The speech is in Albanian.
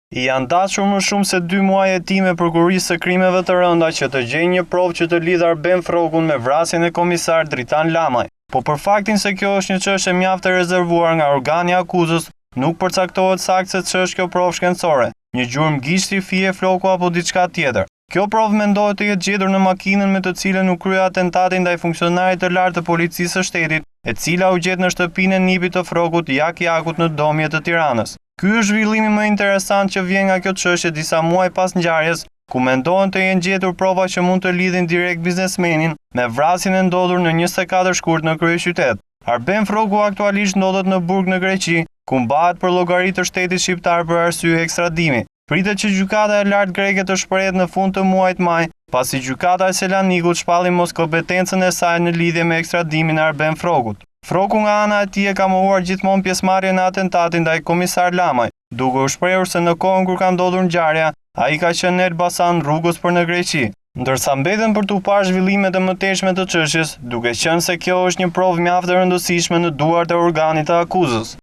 I janë dashur më shumë se 2 muaj hetime prokurisë së krimeve të rënda që të gjejnë një provë që të lidhë Arben Frokun me vrasjen e komisar Dritan Lamaj. Po për faktin se kjo është një çështje mjaft e rezervuar nga organi i akuzës, nuk përcaktohet saktë se ç'është kjo provë shkencore, një gjurmë gishti, fije, floku apo diçka tjetër. Kjo provë mendohet të jetë gjetur në makinën me të cilën u krye atentati ndaj funksionarit të lartë të policisë së shtetit, e cila u gjet në shtëpinë e nipit të Frokut Jakut në Domje të Tiranës. Ky është zhvillimi më interesant që vjen nga kjo çështje disa muaj pas ngjarjes, ku mendohen të jenë gjetur prova që mund të lidhin direkt biznesmenin me vrasjen e ndodhur në 24 shkurt në kryeqytet. Arben Froku aktualisht ndodhet në Burg në Greqi, ku mbahet për llogari të shtetit shqiptar për arsye ekstradimi. Pritet që gjykata e lartë greke të shprehet në fund të muajit maj, pasi gjykata e Selanikut shpalli mos kompetencën e saj në lidhje me ekstradimin e Arben Frokut. Froku nga ana e tij ka mohuar gjithmonë pjesëmarrjen në atentatin ndaj komisar Lamaj, duke u shprehur se në kohën kur ka ndodhur ngjarja, ai ka qenë në Elbasan rrugës për në Greqi. Ndërsa mbeten për t'u parë zhvillimet e mëtejshme të çështjes, duke qenë se kjo është një provë mjaft e rëndësishme në duart e organit të akuzës.